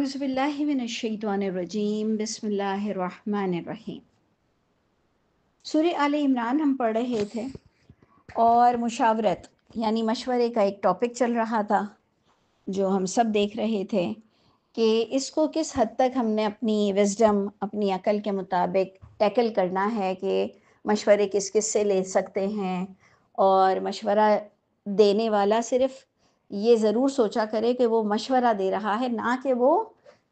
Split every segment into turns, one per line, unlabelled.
اعوذ باللہ من الشیطان الرجیم بسم اللہ الرحمن الرحیم۔ سورہ آل عمران ہم پڑھ رہے تھے اور مشاورت یعنی مشورے کا ایک ٹاپک چل رہا تھا جو ہم سب دیکھ رہے تھے کہ اس کو کس حد تک ہم نے اپنی وزڈم اپنی عقل کے مطابق ٹیکل کرنا ہے کہ مشورے کس کس سے لے سکتے ہیں، اور مشورہ دینے والا صرف یہ ضرور سوچا کرے کہ وہ مشورہ دے رہا ہے، نہ کہ وہ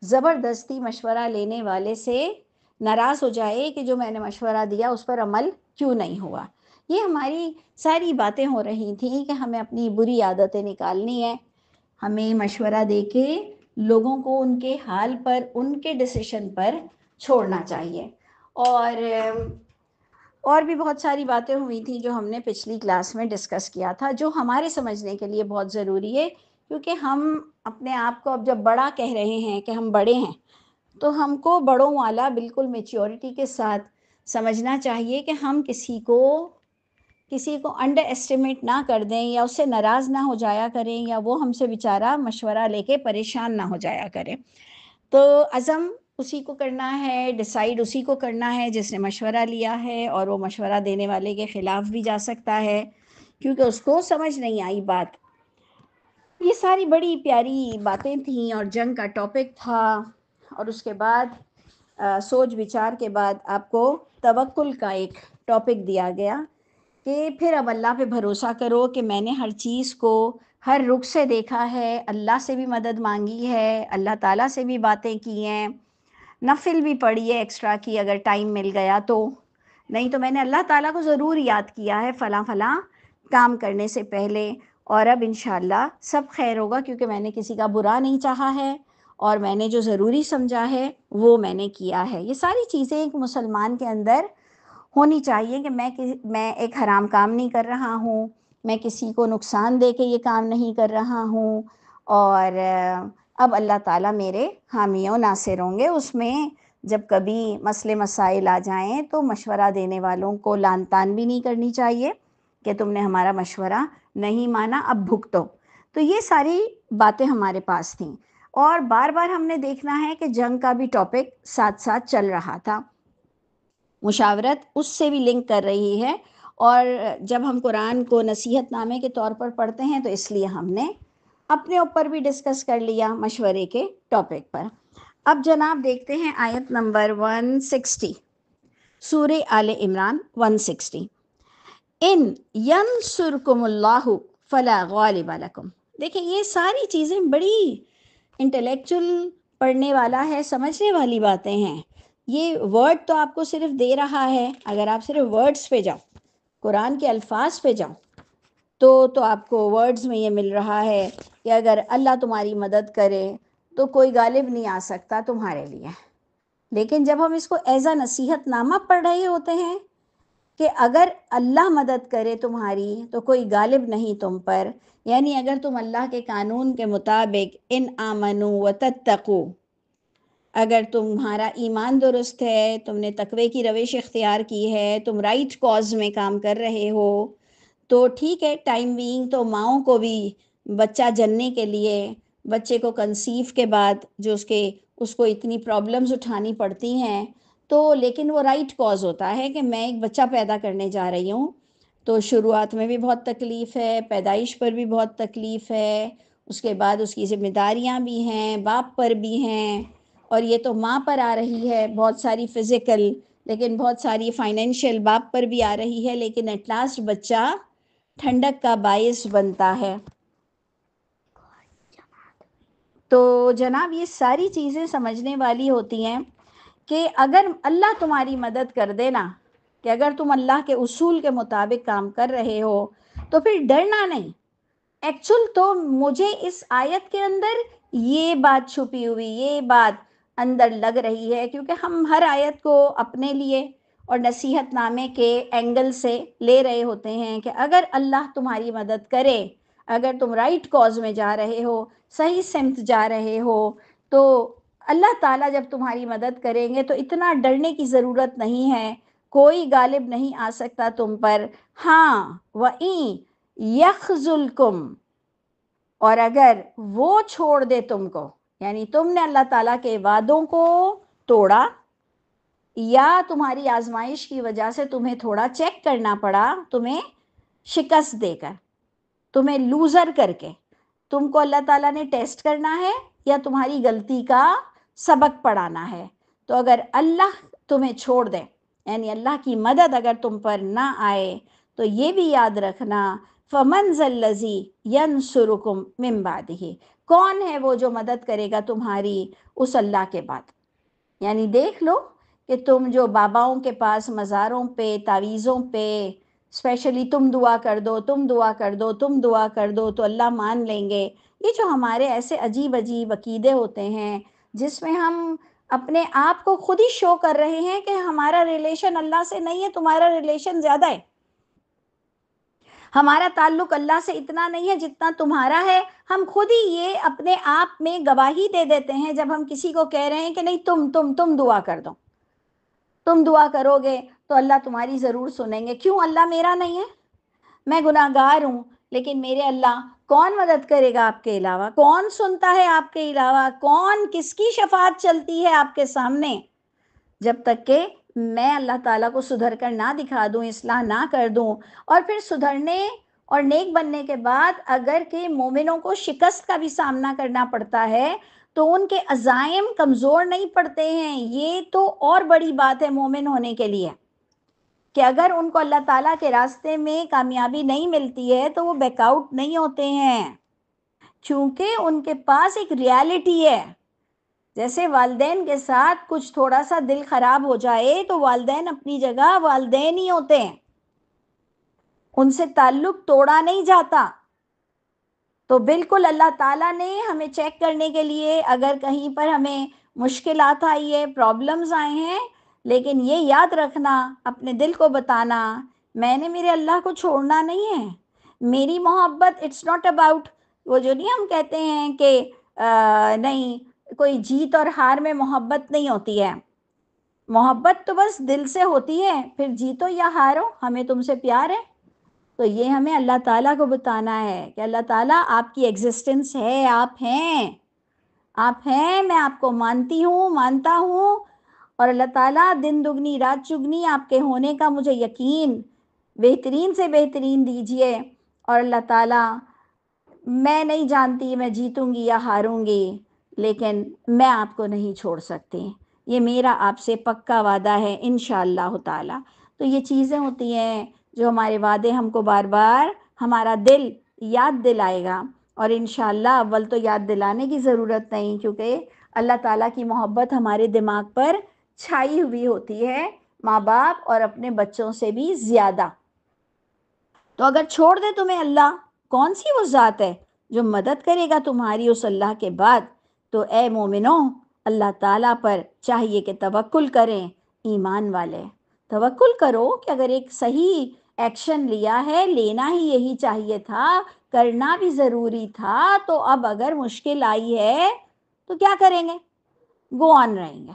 زبردستی مشورہ لینے والے سے ناراض ہو جائے کہ جو میں نے مشورہ دیا اس پر عمل کیوں نہیں ہوا۔ یہ ہماری ساری باتیں ہو رہی تھیں کہ ہمیں اپنی بری عادتیں نکالنی ہے، ہمیں مشورہ دے کے لوگوں کو ان کے حال پر ان کے ڈیسیشن پر چھوڑنا چاہیے۔ اور بھی بہت ساری باتیں ہوئی تھیں جو ہم نے پچھلی کلاس میں ڈسکس کیا تھا، جو ہمارے سمجھنے کے لیے بہت ضروری ہے، کیونکہ ہم اپنے آپ کو اب جب بڑا کہہ رہے ہیں کہ ہم بڑے ہیں تو ہم کو بڑوں والا بالکل میچیورٹی کے ساتھ سمجھنا چاہیے کہ ہم کسی کو انڈر ایسٹیمیٹ نہ کر دیں یا اس سے ناراض نہ ہو جایا کریں یا وہ ہم سے بیچارہ مشورہ لے کے پریشان نہ ہو جایا کریں۔ تو عزم اسی کو کرنا ہے، ڈیسائیڈ اسی کو کرنا ہے جس نے مشورہ لیا ہے، اور وہ مشورہ دینے والے کے خلاف بھی جا سکتا ہے کیونکہ اس کو سمجھ نہیں آئی بات۔ یہ ساری بڑی پیاری باتیں تھیں اور جنگ کا ٹاپک تھا، اور اس کے بعد سوچ بچار کے بعد آپ کو توکل کا ایک ٹاپک دیا گیا کہ پھر اب اللہ پہ بھروسہ کرو کہ میں نے ہر چیز کو ہر رخ سے دیکھا ہے، اللہ سے بھی مدد مانگی ہے، اللہ تعالیٰ سے بھی باتیں کی ہیں، نفل بھی پڑھی ہے ایکسٹرا کی اگر ٹائم مل گیا تو، نہیں تو میں نے اللہ تعالیٰ کو ضرور یاد کیا ہے فلاں فلاں کام کرنے سے پہلے، اور اب انشاءاللہ سب خیر ہوگا کیونکہ میں نے کسی کا برا نہیں چاہا ہے اور میں نے جو ضروری سمجھا ہے وہ میں نے کیا ہے۔ یہ ساری چیزیں ایک مسلمان کے اندر ہونی چاہیے کہ میں ایک حرام کام نہیں کر رہا ہوں، میں کسی کو نقصان دے کے یہ کام نہیں کر رہا ہوں، اور اب اللہ تعالیٰ میرے حامی و ناصر ہوں گے۔ اس میں جب کبھی مسئلے مسائل آ جائیں تو مشورہ دینے والوں کو لان تان بھی نہیں کرنی چاہیے کہ تم نے ہمارا مشورہ نہیں مانا، اب بھگتو۔ تو یہ ساری باتیں ہمارے پاس تھیں، اور بار بار ہم نے دیکھنا ہے کہ جنگ کا بھی ٹاپک ساتھ ساتھ چل رہا تھا، مشاورت اس سے بھی لنک کر رہی ہے، اور جب ہم قرآن کو نصیحت نامے کے طور پر پڑھتے ہیں تو اس لیے ہم نے اپنے اوپر بھی ڈسکس کر لیا مشورے کے ٹاپک پر۔ اب جناب دیکھتے ہیں آیت نمبر 160، سورہ آل عمران 160۔ ان ینصرکم اللہ فلا غالب لکم۔ دیکھیں یہ ساری چیزیں بڑی انٹلیکچول پڑھنے والا ہے، سمجھنے والی باتیں ہیں۔ یہ ورڈ تو آپ کو صرف دے رہا ہے، اگر آپ صرف ورڈز پہ جاؤ، قرآن کے الفاظ پہ جاؤ تو آپ کو ورڈز میں یہ مل رہا ہے کہ اگر اللہ تمہاری مدد کرے تو کوئی غالب نہیں آ سکتا تمہارے لیے۔ لیکن جب ہم اس کو ایز اے نصیحت نامہ پڑھ رہے ہوتے ہیں کہ اگر اللہ مدد کرے تمہاری تو کوئی غالب نہیں تم پر، یعنی اگر تم اللہ کے قانون کے مطابق ان آمنوا وتتقوا، اگر تمہارا ایمان درست ہے، تم نے تقوی کی روش اختیار کی ہے، تم رائٹ کاز میں کام کر رہے ہو، تو ٹھیک ہے، ٹائم بینگ تو ماؤں کو بھی بچہ جننے کے لیے، بچے کو کنسیو کے بعد جو اس کو اتنی پرابلمز اٹھانی پڑتی ہیں، تو لیکن وہ رائٹ کاز ہوتا ہے کہ میں ایک بچہ پیدا کرنے جا رہی ہوں، تو شروعات میں بھی بہت تکلیف ہے، پیدائش پر بھی بہت تکلیف ہے، اس کے بعد اس کی ذمہ داریاں بھی ہیں، باپ پر بھی ہیں، اور یہ تو ماں پر آ رہی ہے بہت ساری فزیکل، لیکن بہت ساری فائنینشیل باپ پر بھی آ رہی ہے، لیکن ایٹ لاسٹ بچہ ٹھنڈک کا باعث بنتا ہے۔ تو جناب یہ ساری چیزیں سمجھنے والی ہوتی ہیں کہ اگر اللہ تمہاری مدد کر دے نا، کہ اگر تم اللہ کے اصول کے مطابق کام کر رہے ہو تو پھر ڈرنا نہیں۔ ایکچول تو مجھے اس آیت کے اندر یہ بات چھپی ہوئی، یہ بات اندر لگ رہی ہے، کیونکہ ہم ہر آیت کو اپنے لیے اور نصیحت نامے کے اینگل سے لے رہے ہوتے ہیں کہ اگر اللہ تمہاری مدد کرے، اگر تم رائٹ کاز میں جا رہے ہو، صحیح سمت جا رہے ہو، تو اللہ تعالیٰ جب تمہاری مدد کریں گے تو اتنا ڈرنے کی ضرورت نہیں ہے، کوئی غالب نہیں آ سکتا تم پر۔ ہاں وَإِن یخذلکم، اور اگر وہ چھوڑ دے تم کو، یعنی تم نے اللہ تعالیٰ کے وعدوں کو توڑا، یا تمہاری آزمائش کی وجہ سے تمہیں تھوڑا چیک کرنا پڑا، تمہیں شکست دے کر، تمہیں لوزر کر کے تم کو اللہ تعالیٰ نے ٹیسٹ کرنا ہے یا تمہاری غلطی کا سبق پڑھانا ہے. تو اگر اللہ تمہیں چھوڑ دے، یعنی اللہ کی مدد اگر تم پر نہ آئے، تو یہ بھی یاد رکھنا فَمَنْ ذَا الَّذِي يَنْصُرُكُمْ مِنْ بَعْدِهِ، کون ہے وہ جو مدد کرے گا تمہاری اس اللہ کے بعد. یعنی دیکھ لو کہ تم جو باباؤں کے پاس مزاروں پہ، تعویذوں پہ اسپیشلی تم دعا کر دو، تم دعا کر دو، تم دعا کر دو تو اللہ مان لیں گے، یہ جو ہمارے ایسے عجیب عجیب عقیدے ہوتے ہیں جس میں ہم اپنے آپ کو خود ہی شو کر رہے ہیں کہ ہمارا ریلیشن اللہ سے نہیں ہے، تمہارا ریلیشن زیادہ ہے، ہمارا تعلق اللہ سے اتنا نہیں ہے جتنا تمہارا ہے. ہم خود ہی یہ اپنے آپ میں گواہی دے دیتے ہیں جب ہم کسی کو کہہ رہے ہیں کہ نہیں تم دعا کر دو، تم دعا کرو گے تو اللہ تمہاری ضرور سنیں گے. کیوں؟ اللہ میرا نہیں ہے، میں گناہ گار ہوں، لیکن میرے اللہ کون مدد کرے گا آپ کے علاوہ؟ کون سنتا ہے آپ کے علاوہ؟ کون کس کی شفاعت چلتی ہے آپ کے سامنے؟ جب تک کہ میں اللہ تعالیٰ کو سدھر کر نہ دکھا دوں، اصلاح نہ کر دوں، اور پھر سدھرنے اور نیک بننے کے بعد اگر کہ مومنوں کو شکست کا بھی سامنا کرنا پڑتا ہے تو ان کے عزائم کمزور نہیں پڑتے ہیں. یہ تو اور بڑی بات ہے مومن ہونے کے لیے کہ اگر ان کو اللہ تعالیٰ کے راستے میں کامیابی نہیں ملتی ہے تو وہ بیک آؤٹ نہیں ہوتے ہیں، چونکہ ان کے پاس ایک ریالٹی ہے. جیسے والدین کے ساتھ کچھ تھوڑا سا دل خراب ہو جائے تو والدین اپنی جگہ والدین ہی ہوتے ہیں، ان سے تعلق توڑا نہیں جاتا. تو بالکل اللہ تعالیٰ نے ہمیں چیک کرنے کے لیے اگر کہیں پر ہمیں مشکلات آئی ہے، پرابلمز آئے ہیں، لیکن یہ یاد رکھنا، اپنے دل کو بتانا میں نے میرے اللہ کو چھوڑنا نہیں ہے. میری محبت اٹس ناٹ اباؤٹ وہ جو نہیں ہم کہتے ہیں کہ نہیں کوئی جیت اور ہار میں محبت نہیں ہوتی ہے. محبت تو بس دل سے ہوتی ہے، پھر جیتو یا ہارو ہمیں تم سے پیار ہے. تو یہ ہمیں اللہ تعالیٰ کو بتانا ہے کہ اللہ تعالیٰ آپ کی ایگزسٹنس ہے، آپ ہیں، آپ ہیں، میں آپ کو مانتی ہوں، مانتا ہوں، اور اللہ تعالیٰ دن دگنی رات چگنی آپ کے ہونے کا مجھے یقین بہترین سے بہترین دیجئے. اور اللہ تعالیٰ میں نہیں جانتی میں جیتوں گی یا ہاروں گی، لیکن میں آپ کو نہیں چھوڑ سکتی، یہ میرا آپ سے پکا وعدہ ہے انشاءاللہ تعالیٰ. تو یہ چیزیں ہوتی ہیں جو ہمارے وعدے ہم کو بار بار ہمارا دل یاد دلائے گا، اور انشاءاللہ اول تو یاد دلانے کی ضرورت نہیں، کیونکہ اللہ تعالیٰ کی محبت ہمارے دماغ پر چھائی ہوئی ہوتی ہے، ماں باپ اور اپنے بچوں سے بھی زیادہ. تو اگر چھوڑ دے تمہیں اللہ، کون سی وہ ذات ہے جو مدد کرے گا تمہاری اس اللہ کے بعد؟ تو اے مومنوں، اللہ تعالیٰ پر چاہیے کہ توکل کریں. ایمان والے توکل کرو کہ اگر ایک صحیح ایکشن لیا ہے، لینا ہی یہی چاہیے تھا، کرنا بھی ضروری تھا، تو اب اگر مشکل آئی ہے تو کیا کریں گے؟ گو آن رہیں گے.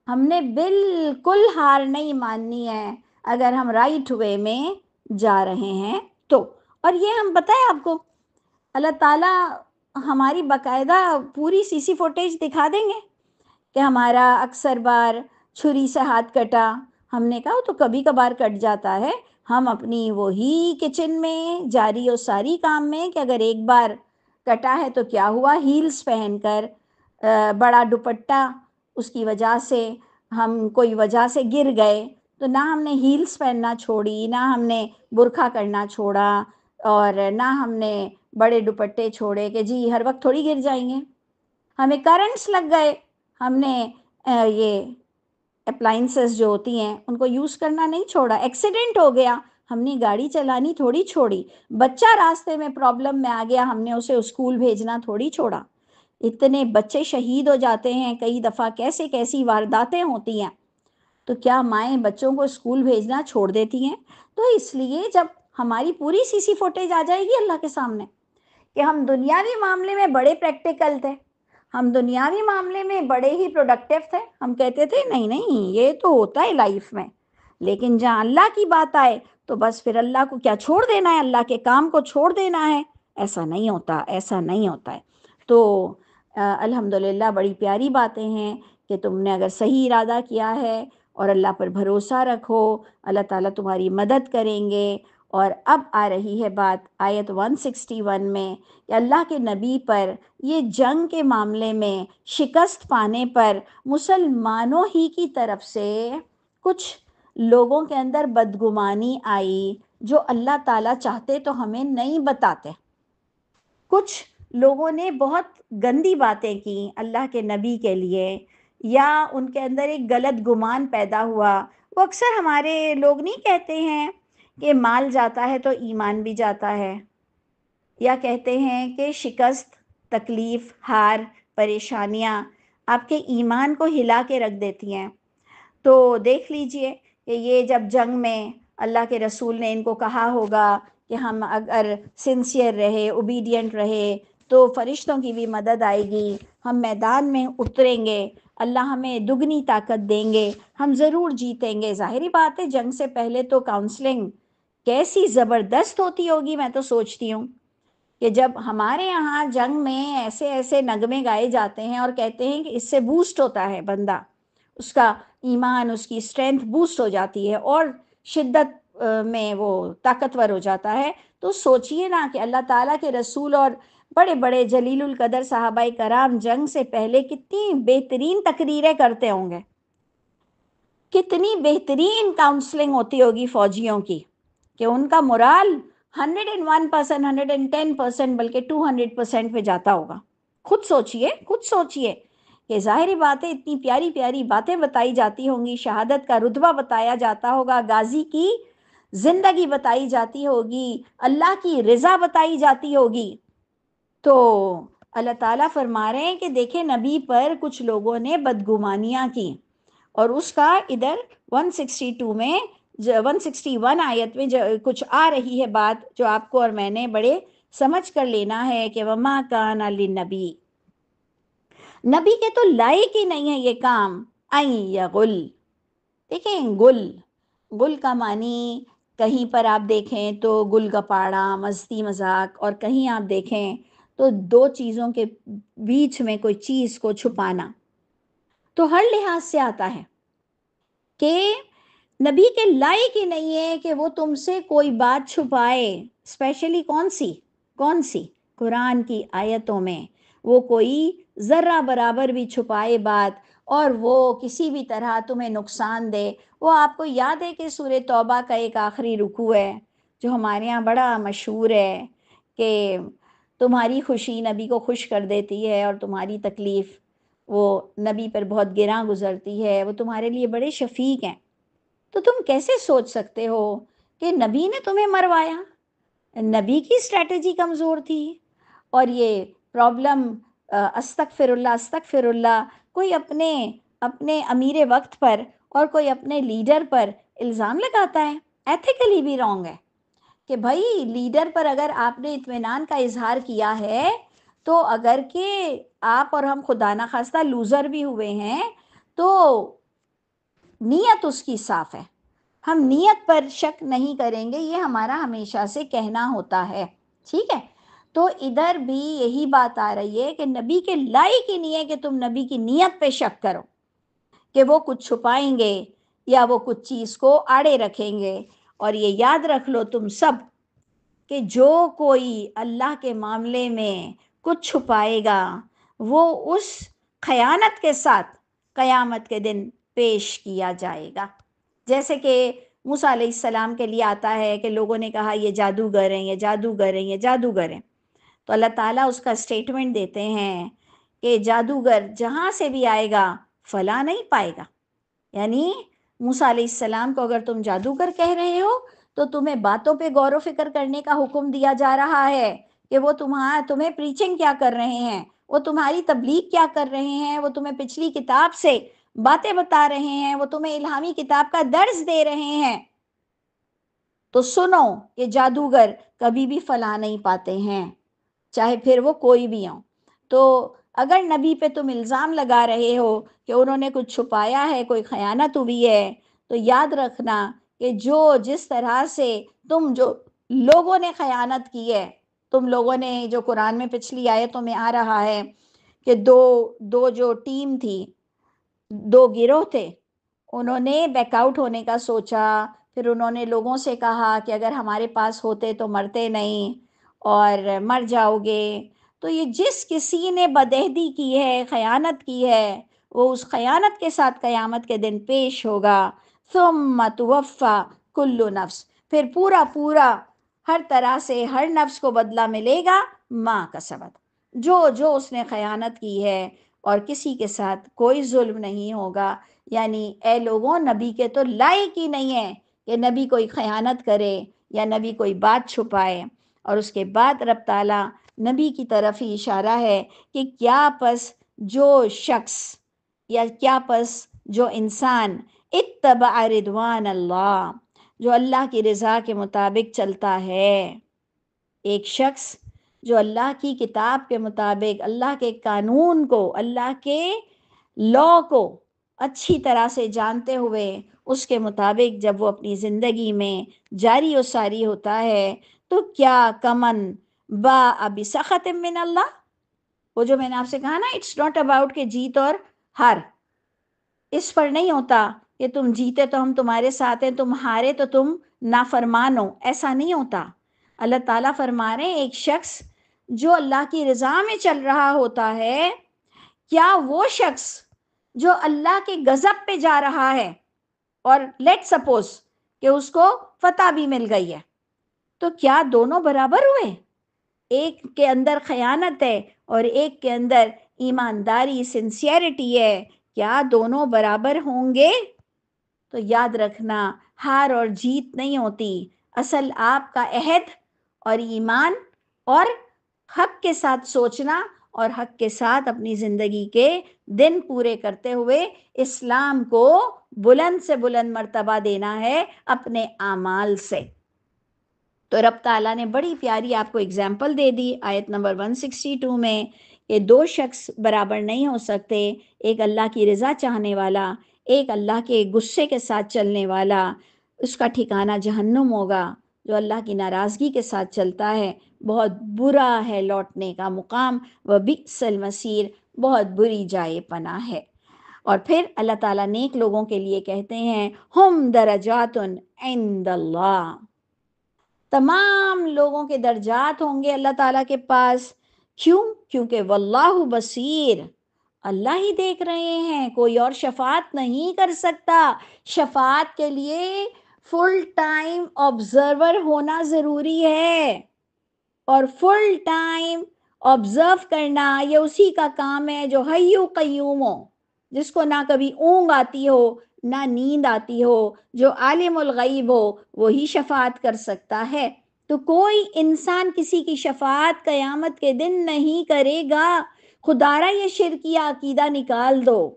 ہم نے بالکل ہار نہیں ماننی ہے اگر ہم رائٹ وے میں جا رہے ہیں تو. اور یہ ہم بتائیں آپ کو، اللہ تعالیٰ ہماری باقاعدہ پوری سی سی فوٹیج دکھا دیں گے کہ ہمارا اکثر بار چھری سے ہاتھ کٹا. ہم نے کہا تو کبھی کبھار کٹ جاتا ہے، ہم اپنی وہی کچن میں جاری و ساری کام میں کہ اگر ایک بار کٹا ہے تو کیا ہوا، ہیلز پہن کر بڑا دوپٹہ اس کی وجہ سے ہم کوئی وجہ سے گر گئے تو نہ ہم نے ہیلز پہننا چھوڑی، نہ ہم نے برقع کرنا چھوڑا، اور نہ ہم نے بڑے دوپٹے چھوڑے کہ جی ہر وقت تھوڑی گر جائیں گے. ہمیں کرنٹس لگ گئے، ہم نے یہ اپلائنسز جو ہوتی ہیں ان کو یوز کرنا نہیں چھوڑا. ایکسیڈنٹ ہو گیا، ہم نے گاڑی چلانی تھوڑی چھوڑی. بچہ راستے میں پرابلم میں آ گیا، ہم نے اسے اسکول بھیجنا تھوڑی چھوڑا. اتنے بچے شہید ہو جاتے ہیں کئی دفعہ، کیسی وارداتیں ہوتی ہیں، تو کیا مائیں بچوں کو اسکول بھیجنا چھوڑ دیتی ہیں؟ تو اس لیے جب ہماری پوری سی سی فوٹیج آ جائے گی اللہ کے سامنے کہ ہم دنیاوی معاملے میں بڑے پریکٹیکل تھے، ہم دنیاوی معاملے میں بڑے ہی پروڈکٹیو تھے، ہم کہتے تھے نہیں یہ تو ہوتا ہے لائف میں، لیکن جہاں اللہ کی بات آئے تو بس پھر اللہ کو کیا چھوڑ دینا ہے، اللہ کے کام کو چھوڑ دینا ہے. ایسا نہیں ہوتا، ایسا نہیں ہوتا ہے. تو الحمدللہ بڑی پیاری باتیں ہیں کہ تم نے اگر صحیح ارادہ کیا ہے اور اللہ پر بھروسہ رکھو، اللہ تعالیٰ تمہاری مدد کریں گے۔ اور اب آ رہی ہے بات آیت 161 میں کہ اللہ کے نبی پر یہ جنگ کے معاملے میں شکست پانے پر مسلمانوں ہی کی طرف سے کچھ لوگوں کے اندر بدگمانی آئی جو اللہ تعالیٰ چاہتے تو ہمیں نہیں بتاتے۔ کچھ لوگوں نے بہت گندی باتیں کی اللہ کے نبی کے لیے، یا ان کے اندر ایک غلط گمان پیدا ہوا۔ وہ اکثر ہمارے لوگ نہیں کہتے ہیں کہ مال جاتا ہے تو ایمان بھی جاتا ہے، یا کہتے ہیں کہ شکست، تکلیف، ہار، پریشانیاں آپ کے ایمان کو ہلا کے رکھ دیتی ہیں۔ تو دیکھ لیجئے کہ یہ جب جنگ میں اللہ کے رسول نے ان کو کہا ہوگا کہ ہم اگر سنسیئر رہے، اوبیڈینٹ رہے تو فرشتوں کی بھی مدد آئے گی، ہم میدان میں اتریں گے، اللہ ہمیں دگنی طاقت دیں گے، ہم ضرور جیتیں گے۔ ظاہری بات ہے جنگ سے پہلے تو کاؤنسلنگ کیسی زبردست ہوتی ہوگی، میں تو سوچتی ہوں کہ جب ہمارے یہاں جنگ میں ایسے ایسے نغمے گائے جاتے ہیں اور کہتے ہیں کہ اس سے بوسٹ ہوتا ہے بندہ، اس کا ایمان، اس کی اسٹرینتھ بوسٹ ہو جاتی ہے اور شدت میں وہ طاقتور ہو جاتا ہے، تو سوچئے نا کہ اللہ تعالیٰ کے رسول اور بڑے بڑے جلیل القدر صحابہ کرام جنگ سے پہلے کتنی بہترین تقریریں کرتے ہوں گے، کتنی بہترین کاؤنسلنگ ہوتی ہوگی فوجیوں کی کہ ان کا morale 101%، 110%، بلکہ 200% پہ جاتا ہوگا۔ خود سوچئے کہ ظاہری باتیں اتنی پیاری پیاری باتیں بتائی جاتی ہوں گی، شہادت کا رتبہ بتایا جاتا ہوگا، غازی کی زندگی بتائی جاتی ہوگی، اللہ کی رضا بتائی جاتی ہوگی۔ تو اللہ تعالیٰ فرما رہے ہیں کہ دیکھیں نبی پر کچھ لوگوں نے بدگمانیاں کی، اور اس کا ادھر 162 میں 161 آیت میں کچھ آ رہی ہے بات جو آپ کو اور میں نے بڑے سمجھ کر لینا ہے کہ وَمَا كَانَ لِلنَّبِيِّ، نبی کے تو لائق ہی نہیں ہے یہ کام، اَن یغل۔ دیکھیں گل کا معنی کہیں پر آپ دیکھیں تو گل گپاڑا، مستی مذاق، اور کہیں آپ دیکھیں تو دو چیزوں کے بیچ میں کوئی چیز کو چھپانا، تو ہر لحاظ سے آتا ہے کہ نبی کے لائق ہی نہیں ہے کہ وہ تم سے کوئی بات چھپائے، اسپیشلی کون سی قرآن کی آیتوں میں وہ کوئی ذرہ برابر بھی چھپائے بات اور وہ کسی بھی طرح تمہیں نقصان دے۔ وہ آپ کو یاد ہے کہ سورہ توبہ کا ایک آخری رکوع ہے جو ہمارے ہاں بڑا مشہور ہے کہ تمہاری خوشی نبی کو خوش کر دیتی ہے اور تمہاری تکلیف وہ نبی پر بہت گراں گزرتی ہے، وہ تمہارے لیے بڑے شفیق ہیں۔ تو تم کیسے سوچ سکتے ہو کہ نبی نے تمہیں مروایا؟ نبی کی اسٹریٹجی کمزور تھی، اور یہ پرابلم استغفر اللہ کوئی اپنے امیر وقت پر اور کوئی اپنے لیڈر پر الزام لگاتا ہے، ایتھیکلی بھی رانگ ہے کہ بھائی لیڈر پر اگر آپ نے اطمینان کا اظہار کیا ہے تو اگر کہ آپ اور ہم خدا نخواستہ لوزر بھی ہوئے ہیں تو نیت اس کی صاف ہے، ہم نیت پر شک نہیں کریں گے، یہ ہمارا ہمیشہ سے کہنا ہوتا ہے، ٹھیک ہے؟ تو ادھر بھی یہی بات آ رہی ہے کہ نبی کے لائق ہی نہیں ہے کہ تم نبی کی نیت پہ شک کرو کہ وہ کچھ چھپائیں گے یا وہ کچھ چیز کو آڑے رکھیں گے۔ اور یہ یاد رکھ لو تم سب کہ جو کوئی اللہ کے معاملے میں کچھ چھپائے گا وہ اس خیانت کے ساتھ قیامت کے دن پیش کیا جائے گا۔ جیسے کہ موسیٰ علیہ السلام کے لیے آتا ہے کہ لوگوں نے کہا یہ جادوگر ہیں، یہ جادوگر ہیں، یہ جادوگر ہیں، تو اللہ تعالیٰ اس کا سٹیٹمنٹ دیتے ہیں کہ جادوگر جہاں سے بھی آئے گا فلاں نہیں پائے گا۔ یعنی موسیٰ علیہ السلام کو اگر تم جادوگر کہہ رہے ہو تو تمہیں باتوں پہ غور و فکر کرنے کا حکم دیا جا رہا ہے کہ وہ تمہیں پریچنگ کیا کر رہے ہیں، وہ تمہاری تبلیغ کیا کر رہے ہیں، وہ تمہیں پچھلی کتاب سے باتیں بتا رہے ہیں، وہ تمہیں الہامی کتاب کا درس دے رہے ہیں، تو سنو کہ جادوگر کبھی بھی فلاں نہیں پاتے ہیں، چاہے پھر وہ کوئی بھی ہوں۔ تو اگر نبی پہ تم الزام لگا رہے ہو کہ انہوں نے کچھ چھپایا ہے، کوئی خیانت ہوئی ہے، تو یاد رکھنا کہ جس طرح سے جو لوگوں نے خیانت کی ہے، تم لوگوں نے جو قرآن میں پچھلی آیتوں میں آ رہا ہے کہ دو دو جو ٹیم تھی، دو گروہ تھے، انہوں نے بیک آؤٹ ہونے کا سوچا، پھر انہوں نے لوگوں سے کہا کہ اگر ہمارے پاس ہوتے تو مرتے نہیں اور مر جاؤ گے. تو یہ جس کسی نے بدعہدی کی ہے، خیانت کی ہے، وہ اس خیانت کے ساتھ قیامت کے دن پیش ہوگا. ثم توفی کل نفس، پھر پورا ہر طرح سے ہر نفس کو بدلہ ملے گا ما کسبت، جو اس نے خیانت کی ہے، اور کسی کے ساتھ کوئی ظلم نہیں ہوگا. یعنی اے لوگوں، نبی کے تو لائق ہی نہیں ہے کہ نبی کوئی خیانت کرے یا نبی کوئی بات چھپائے. اور اس کے بعد رب تعالیٰ نبی کی طرف ہی اشارہ ہے کہ کیا پس جو شخص یا کیا پس جو انسان اتبع رضوان اللہ، جو اللہ کی رضا کے مطابق چلتا ہے، ایک شخص جو اللہ کی کتاب کے مطابق، اللہ کے قانون کو، اللہ کے لا کو اچھی طرح سے جانتے ہوئے اس کے مطابق جب وہ اپنی زندگی میں جاری و ساری ہوتا ہے، تو کیا کمن با بسخط من اللہ. وہ جو میں نے آپ سے کہا نا، اٹس ناٹ اباؤٹ کہ جیت اور ہار، اس پر نہیں ہوتا کہ تم جیتے تو ہم تمہارے ساتھ ہیں، تم ہارے تو تم نافرمان ہو، ایسا نہیں ہوتا. اللہ تعالیٰ فرما رہے ہیں ایک شخص جو اللہ کی رضا میں چل رہا ہوتا ہے، کیا وہ شخص جو اللہ کے غضب پہ جا رہا ہے، اور لیٹ سپوز کہ اس کو فتح بھی مل گئی ہے، تو کیا دونوں برابر ہوئے؟ ایک کے اندر خیانت ہے اور ایک کے اندر ایمانداری، سنسیئرٹی ہے، کیا دونوں برابر ہوں گے؟ تو یاد رکھنا، ہار اور جیت نہیں ہوتی، اصل آپ کا عہد اور ایمان اور حق کے ساتھ سوچنا اور حق کے ساتھ اپنی زندگی کے دن پورے کرتے ہوئے اسلام کو بلند سے بلند مرتبہ دینا ہے اپنے اعمال سے. تو رب تعالیٰ نے بڑی پیاری آپ کو اگزامپل دے دی آیت نمبر 162 میں کہ دو شخص برابر نہیں ہو سکتے، ایک اللہ کی رضا چاہنے والا، ایک اللہ کے غصے کے ساتھ چلنے والا. اس کا ٹھکانہ جہنم ہوگا. جو اللہ کی ناراضگی کے ساتھ چلتا ہے، بہت برا ہے لوٹنے کا مقام، وبئس المصیر، بہت بری جائے پناہ ہے. اور پھر اللہ تعالیٰ نیک لوگوں کے لیے کہتے ہیں ہم درجات عند اللہ، تمام لوگوں کے درجات ہوں گے اللہ تعالیٰ کے پاس. کیوں؟ کیونکہ واللہ بصیر، اللہ ہی دیکھ رہے ہیں، کوئی اور شفاعت نہیں کر سکتا. شفاعت کے لیے فل ٹائم آبزرور ہونا ضروری ہے، اور فل ٹائم آبزرو کرنا یہ اسی کا کام ہے جو حی قیوم ہو، جس کو نہ کبھی اونگ آتی ہو نہ نیند آتی ہو، جو عالم الغیب ہو، وہی شفاعت کر سکتا ہے. تو کوئی انسان کسی کی شفاعت قیامت کے دن نہیں کرے گا. خدارا یہ شرکیہ عقیدہ نکال دو.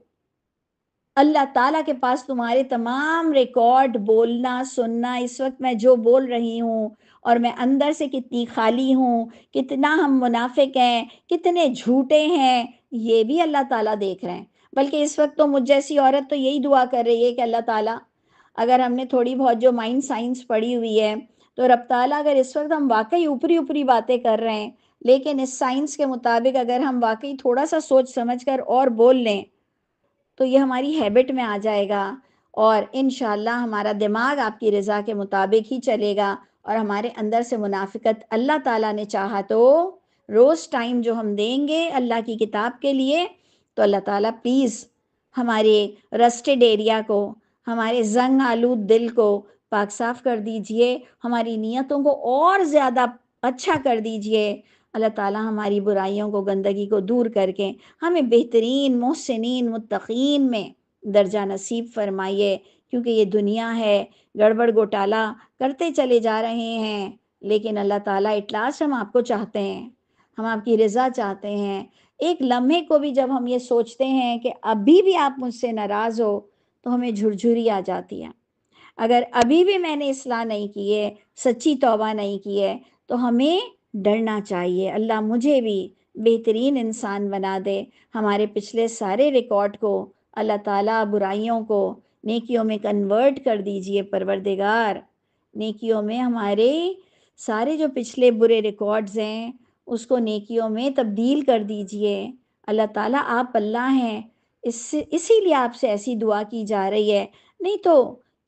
اللہ تعالیٰ کے پاس تمہارے تمام ریکارڈ، بولنا سننا، اس وقت میں جو بول رہی ہوں اور میں اندر سے کتنی خالی ہوں، کتنا ہم منافق ہیں، کتنے جھوٹے ہیں، یہ بھی اللہ تعالیٰ دیکھ رہے ہیں. بلکہ اس وقت تو مجھ جیسی عورت تو یہی دعا کر رہی ہے کہ اللہ تعالیٰ، اگر ہم نے تھوڑی بہت جو مائنڈ سائنس پڑھی ہوئی ہے، تو رب تعالیٰ اگر اس وقت ہم واقعی اوپری باتیں کر رہے ہیں، لیکن اس سائنس کے مطابق اگر ہم واقعی تھوڑا سا سوچ سمجھ کر اور بول لیں تو یہ ہماری ہیبٹ میں آ جائے گا، اور انشاءاللہ ہمارا دماغ آپ کی رضا کے مطابق ہی چلے گا، اور ہمارے اندر سے منافقت اللہ تعالیٰ نے چاہا تو روز ٹائم جو ہم دیں گے اللہ کی کتاب کے لیے، تو اللہ تعالیٰ پلیز ہمارے رسٹڈ ایریا کو، ہمارے زنگ آلود دل کو پاک صاف کر دیجئے، ہماری نیتوں کو اور زیادہ اچھا کر دیجئے. اللہ تعالیٰ ہماری برائیوں کو، گندگی کو دور کر کے ہمیں بہترین محسنین متقین میں درجہ نصیب فرمائیے. کیونکہ یہ دنیا ہے، گڑبڑ گھوٹالہ کرتے چلے جا رہے ہیں، لیکن اللہ تعالیٰ ایٹ لاسٹ ہم آپ کو چاہتے ہیں، ہم آپ کی رضا چاہتے ہیں. ایک لمحے کو بھی جب ہم یہ سوچتے ہیں کہ ابھی بھی آپ مجھ سے ناراض ہو، تو ہمیں جھرجھری آ جاتی ہے. اگر ابھی بھی میں نے اصلاح نہیں کی ہے، سچی توبہ نہیں کی ہے، تو ہمیں ڈرنا چاہیے. اللہ مجھے بھی بہترین انسان بنا دے. ہمارے پچھلے سارے ریکارڈ کو اللہ تعالیٰ برائیوں کو نیکیوں میں کنورٹ کر دیجئے پروردگار. نیکیوں میں ہمارے سارے جو پچھلے برے ریکارڈز ہیں اس کو نیکیوں میں تبدیل کر دیجئے. اللہ تعالیٰ آپ اللہ ہیں، اسی لیے آپ سے ایسی دعا کی جا رہی ہے، نہیں تو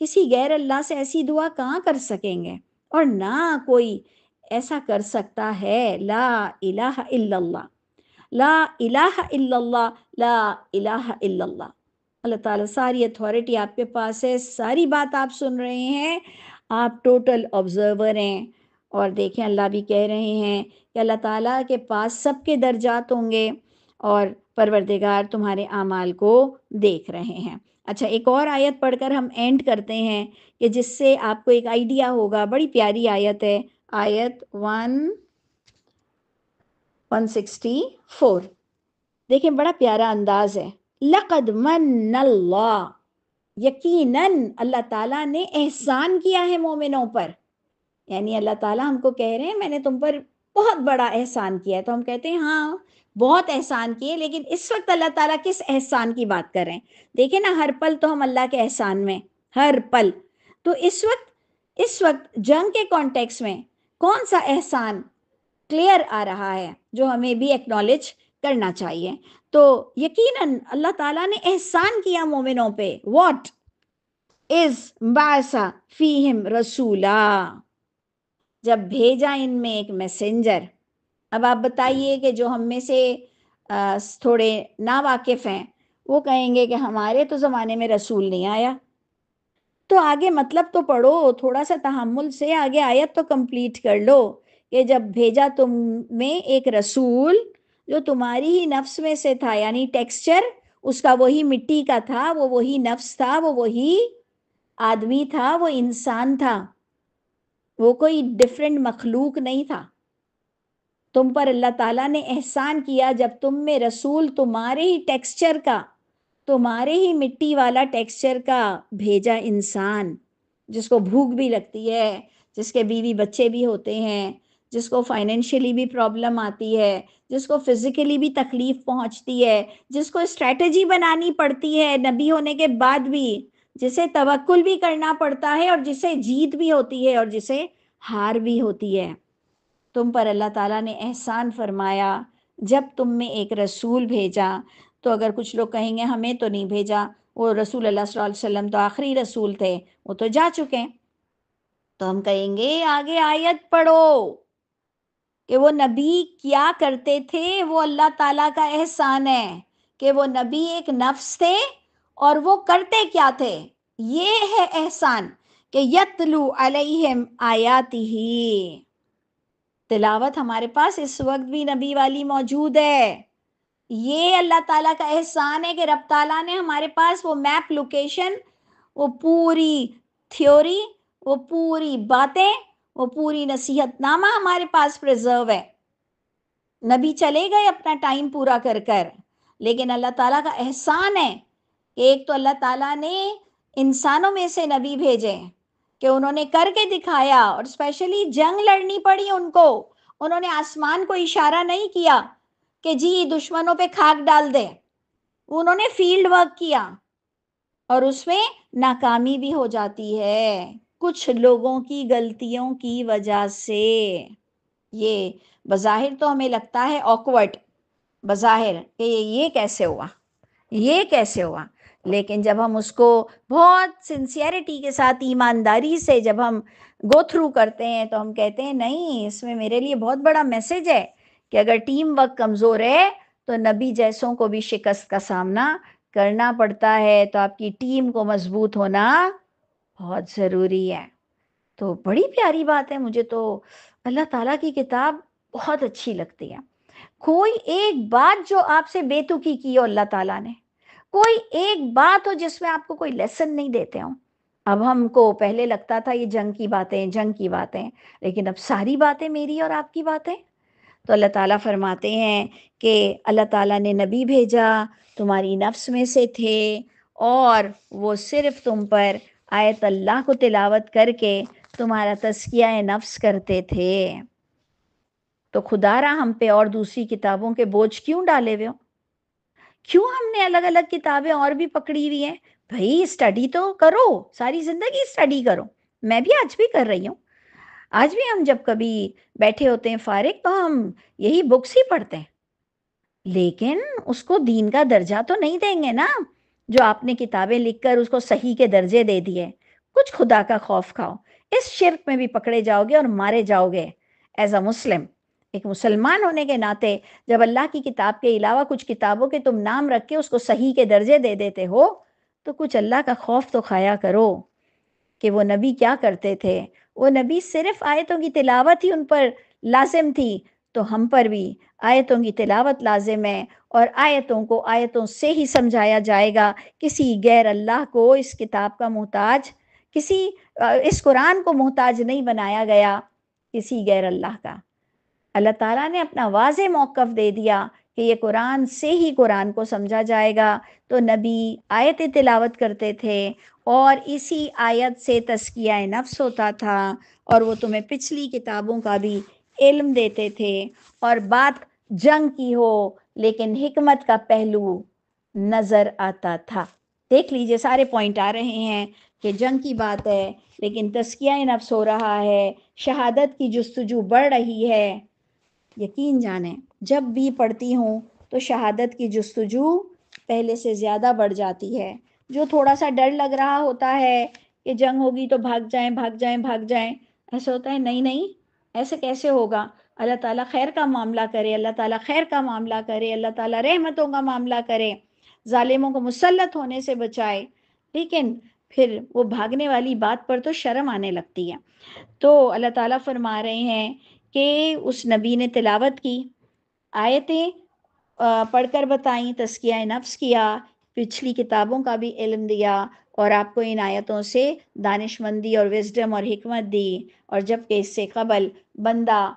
کسی غیر اللہ سے ایسی دعا کہاں کر سکیں گے، اور نہ کوئی ایسا کر سکتا ہے۔ لا الہ الا اللہ، لا الہ الا اللہ، لا الہ الا اللہ۔ اللہ تعالیٰ ساری اتھارٹی آپ کے پاس ہے، ساری بات آپ سن رہے ہیں، آپ ٹوٹل آبزرور ہیں۔ اور دیکھیں اللہ بھی کہہ رہے ہیں کہ اللہ تعالیٰ کے پاس سب کے درجات ہوں گے، اور پروردگار تمہارے اعمال کو دیکھ رہے ہیں۔ اچھا، ایک اور آیت پڑھ کر ہم اینڈ کرتے ہیں کہ جس سے آپ کو ایک آئیڈیا ہوگا، بڑی پیاری آیت ہے، آیت 164۔ دیکھیں بڑا پیارا انداز ہے، لقد من اللہ، یقیناً اللہ تعالیٰ نے احسان کیا ہے مومنوں پر، یعنی اللہ تعالیٰ ہم کو کہہ رہے ہیں میں نے تم پر بہت بڑا احسان کیا ہے، تو ہم کہتے ہیں ہاں بہت احسان کیے، لیکن اس وقت اللہ تعالیٰ کس احسان کی بات کر رہے ہیں؟ دیکھیں نا، ہر پل تو ہم اللہ کے احسان میں، ہر پل۔ تو اس وقت جنگ کے کانٹیکس میں کون سا احسان کلیئر آ رہا ہے جو ہمیں بھی ایکنالج کرنا چاہیے؟ تو یقیناً اللہ تعالیٰ نے احسان کیا مومنوں پہ، واٹ از بعث فیہم رسولا، جب بھیجا ان میں ایک میسنجر۔ اب آپ بتائیے کہ جو ہم میں سے تھوڑے ناواقف ہیں وہ کہیں گے کہ ہمارے تو زمانے میں رسول نہیں آیا، تو آگے مطلب تو پڑھو، تھوڑا سا تحمل سے آگے آیت تو کمپلیٹ کر لو، کہ جب بھیجا تم میں ایک رسول جو تمہاری ہی نفس میں سے تھا، یعنی ٹیکسچر اس کا وہی مٹی کا تھا، وہ وہی نفس تھا، وہ وہی آدمی تھا، وہ انسان تھا، وہ کوئی ڈیفرنٹ مخلوق نہیں تھا۔ تم پر اللہ تعالیٰ نے احسان کیا جب تم میں رسول تمہارے ہی ٹیکسچر کا، تمہارے ہی مٹی والا ٹیکسچر کا بھیجا، انسان جس کو بھوک بھی لگتی ہے، جس کے بیوی بچے بھی ہوتے ہیں، جس کو فائنینشلی بھی پرابلم آتی ہے، جس کو فزیکلی بھی تکلیف پہنچتی ہے، جس کو اسٹریٹجی بنانی پڑتی ہے نبی ہونے کے بعد بھی، جسے توکل بھی کرنا پڑتا ہے، اور جسے جیت بھی ہوتی ہے اور جسے ہار بھی ہوتی ہے۔ تم پر اللہ تعالیٰ نے احسان فرمایا جب تم میں ایک رسول بھیجا۔ تو اگر کچھ لوگ کہیں گے ہمیں تو نہیں بھیجا، وہ رسول اللہ صلی اللہ علیہ وسلم تو آخری رسول تھے، وہ تو جا چکے ہیں، تو ہم کہیں گے آگے آیت پڑھو کہ وہ نبی کیا کرتے تھے، وہ اللہ تعالیٰ کا احسان ہے کہ وہ نبی ایک نفس تھے، اور وہ کرتے کیا تھے، یہ ہے احسان کہ یتلو علیہم آیاتہ، تلاوت ہمارے پاس اس وقت بھی نبی والی موجود ہے۔ یہ اللہ تعالیٰ کا احسان ہے کہ رب تعالیٰ نے ہمارے پاس وہ میپ لوکیشن، وہ پوری تھیوری، وہ پوری باتیں، وہ پوری نصیحت نامہ ہمارے پاس پریزرو ہے۔ نبی چلے گئے اپنا ٹائم پورا کر کر، لیکن اللہ تعالیٰ کا احسان ہے کہ ایک تو اللہ تعالیٰ نے انسانوں میں سے نبی بھیجے کہ انہوں نے کر کے دکھایا، اور اسپیشلی جنگ لڑنی پڑی ان کو، انہوں نے آسمان کو اشارہ نہیں کیا کہ جی دشمنوں پہ خاک ڈال دے، انہوں نے فیلڈ ورک کیا، اور اس میں ناکامی بھی ہو جاتی ہے کچھ لوگوں کی غلطیوں کی وجہ سے۔ یہ بظاہر تو ہمیں لگتا ہے آکورڈ، بظاہر کہ یہ کیسے ہوا، یہ کیسے ہوا، لیکن جب ہم اس کو بہت سنسیئرٹی کے ساتھ، ایمانداری سے جب ہم گو تھرو کرتے ہیں، تو ہم کہتے ہیں نہیں، اس میں میرے لیے بہت بڑا میسج ہے کہ اگر ٹیم ورک کمزور ہے تو نبی جیسوں کو بھی شکست کا سامنا کرنا پڑتا ہے، تو آپ کی ٹیم کو مضبوط ہونا بہت ضروری ہے۔ تو بڑی پیاری بات ہے، مجھے تو اللہ تعالیٰ کی کتاب بہت اچھی لگتی ہے۔ کوئی ایک بات جو آپ سے بے تکی کی ہو اللہ تعالیٰ نے، کوئی ایک بات ہو جس میں آپ کو کوئی لیسن نہیں دیتے ہوں۔ اب ہم کو پہلے لگتا تھا یہ جنگ کی باتیں، جنگ کی باتیں، لیکن اب ساری باتیں میری اور آپ کی باتیں۔ تو اللہ تعالیٰ فرماتے ہیں کہ اللہ تعالیٰ نے نبی بھیجا، تمہاری نفس میں سے تھے، اور وہ صرف تم پر آیت اللہ کو تلاوت کر کے تمہارا تزکیہ نفس کرتے تھے۔ تو خدا را ہم پہ اور دوسری کتابوں کے بوجھ کیوں ڈالے ہوئے ہو؟ کیوں ہم نے الگ الگ کتابیں اور بھی پکڑی ہوئی ہیں؟ بھائی اسٹڈی تو کرو، ساری زندگی اسٹڈی کرو، میں بھی آج بھی کر رہی ہوں۔ آج بھی ہم جب کبھی بیٹھے ہوتے ہیں فارغ تو ہم یہی بکس ہی پڑھتے ہیں، لیکن اس کو دین کا درجہ تو نہیں دیں گے نا، جو آپ نے کتابیں لکھ کر اس کو صحیح کے درجے دے دیے۔ کچھ خدا کا خوف کھاؤ، اس شرک میں بھی پکڑے جاؤ گے اور مارے جاؤ گے ایز اے مسلم۔ ایک مسلمان ہونے کے ناطے جب اللہ کی کتاب کے علاوہ کچھ کتابوں کے تم نام رکھ کے اس کو صحیح کے درجے دے دیتے ہو، تو کچھ اللہ کا خوف تو کھایا کرو کہ وہ نبی کیا کرتے تھے۔ وہ نبی صرف آیتوں کی تلاوت ہی ان پر لازم تھی، تو ہم پر بھی آیتوں کی تلاوت لازم ہے، اور آیتوں کو آیتوں سے ہی سمجھایا جائے گا۔ کسی غیر اللہ کو اس کتاب کا محتاج، اس قرآن کو محتاج نہیں بنایا گیا کسی غیر اللہ کا۔ اللہ تعالیٰ نے اپنا واضح موقف دے دیا کہ یہ قرآن سے ہی قرآن کو سمجھا جائے گا، تو نبی آیت تلاوت کرتے تھے اور اسی آیت سے تزکیہ نفس ہوتا تھا، اور وہ تمہیں پچھلی کتابوں کا بھی علم دیتے تھے۔ اور بات جنگ کی ہو لیکن حکمت کا پہلو نظر آتا تھا۔ دیکھ لیجئے سارے پوائنٹ آ رہے ہیں کہ جنگ کی بات ہے لیکن تزکیہ نفس ہو رہا ہے، شہادت کی جستجو بڑھ رہی ہے۔ یقین جانیں جب بھی پڑھتی ہوں تو شہادت کی جستجو پہلے سے زیادہ بڑھ جاتی ہے۔ جو تھوڑا سا ڈر لگ رہا ہوتا ہے کہ جنگ ہوگی تو بھاگ جائیں بھاگ جائیں بھاگ جائیں، ایسا ہوتا ہے نہیں نہیں، ایسے کیسے ہوگا؟ اللہ تعالیٰ خیر کا معاملہ کرے، اللہ تعالیٰ خیر کا معاملہ کرے، اللہ تعالیٰ رحمتوں کا معاملہ کرے، ظالموں کو مسلط ہونے سے بچائے۔ لیکن پھر وہ بھاگنے والی بات پر تو شرم آنے لگتی ہے۔ تو اللہ تعالیٰ فرما رہے ہیں کہ اس نبی نے تلاوت کی، آیتیں پڑھ کر بتائیں، تزکیہ نفس کیا، پچھلی کتابوں کا بھی علم دیا، اور آپ کو ان آیتوں سے دانش مندی اور وزڈم اور حکمت دی۔ اور جبکہ اس سے قبل بندہ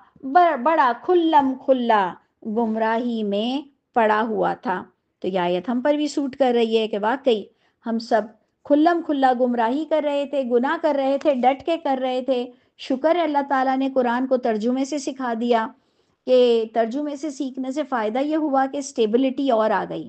بڑا کھلم کھلا گمراہی میں پڑا ہوا تھا، تو یہ آیت ہم پر بھی سوٹ کر رہی ہے کہ واقعی ہم سب کھلم کھلا گمراہی کر رہے تھے، گناہ کر رہے تھے، ڈٹ کے کر رہے تھے۔ شکر ہے اللہ تعالیٰ نے قرآن کو ترجمے سے سکھا دیا، کہ ترجمے سے سیکھنے سے فائدہ یہ ہوا کہ اسٹیبلٹی اور آ گئی۔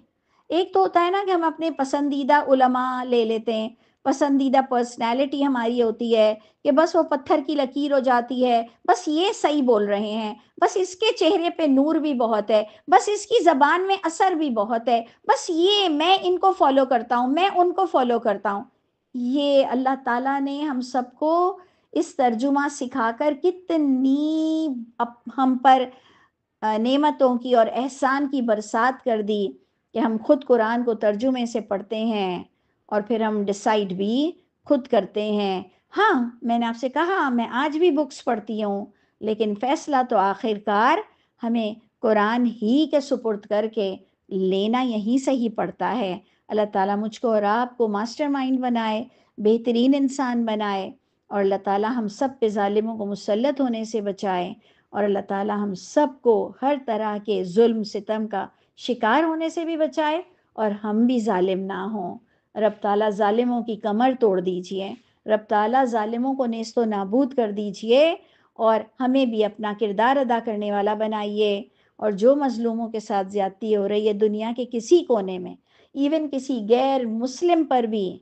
ایک تو ہوتا ہے نا کہ ہم اپنے پسندیدہ علماء لے لیتے ہیں، پسندیدہ پرسنالٹی ہماری ہوتی ہے کہ بس وہ پتھر کی لکیر ہو جاتی ہے، بس یہ صحیح بول رہے ہیں، بس اس کے چہرے پہ نور بھی بہت ہے، بس اس کی زبان میں اثر بھی بہت ہے، بس یہ میں ان کو فالو کرتا ہوں، میں ان کو فالو کرتا ہوں۔ یہ اللہ تعالیٰ نے ہم سب کو اس ترجمہ سکھا کر کتنی ہم پر نعمتوں کی اور احسان کی برسات کر دی کہ ہم خود قرآن کو ترجمے سے پڑھتے ہیں، اور پھر ہم ڈیسائیڈ بھی خود کرتے ہیں۔ ہاں میں نے آپ سے کہا میں آج بھی بکس پڑھتی ہوں، لیکن فیصلہ تو آخر کار ہمیں قرآن ہی کے سپرد کر کے لینا یہیں سے ہی پڑتا ہے۔ اللہ تعالیٰ مجھ کو اور آپ کو ماسٹر مائنڈ بنائے، بہترین انسان بنائے، اور اللہ تعالیٰ ہم سب پہ ظالموں کو مسلط ہونے سے بچائے، اور اللہ تعالیٰ ہم سب کو ہر طرح کے ظلم ستم کا شکار ہونے سے بھی بچائے، اور ہم بھی ظالم نہ ہوں۔ رب تعالیٰ ظالموں کی کمر توڑ دیجئے، رب تعالیٰ ظالموں کو نیست و نابود کر دیجئے، اور ہمیں بھی اپنا کردار ادا کرنے والا بنائیے۔ اور جو مظلوموں کے ساتھ زیادتی ہو رہی ہے دنیا کے کسی کونے میں، ایون کسی غیر مسلم پر بھی،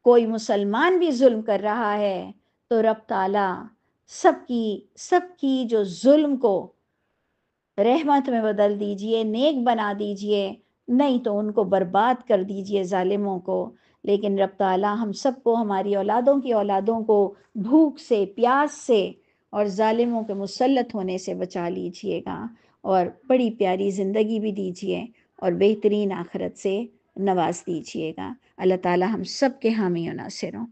کوئی مسلمان بھی ظلم کر رہا ہے، تو رب تعالیٰ سب کی جو ظلم کو رحمت میں بدل دیجئے، نیک بنا دیجئے، نہیں تو ان کو برباد کر دیجئے ظالموں کو۔ لیکن رب تعالیٰ ہم سب کو، ہماری اولادوں کی اولادوں کو بھوک سے، پیاس سے اور ظالموں کے مسلط ہونے سے بچا لیجئے گا، اور بڑی پیاری زندگی بھی دیجئے، اور بہترین آخرت سے نواز دیجئے گا۔ اللہ تعالیٰ ہم سب کے حامی و ناصر ہوں۔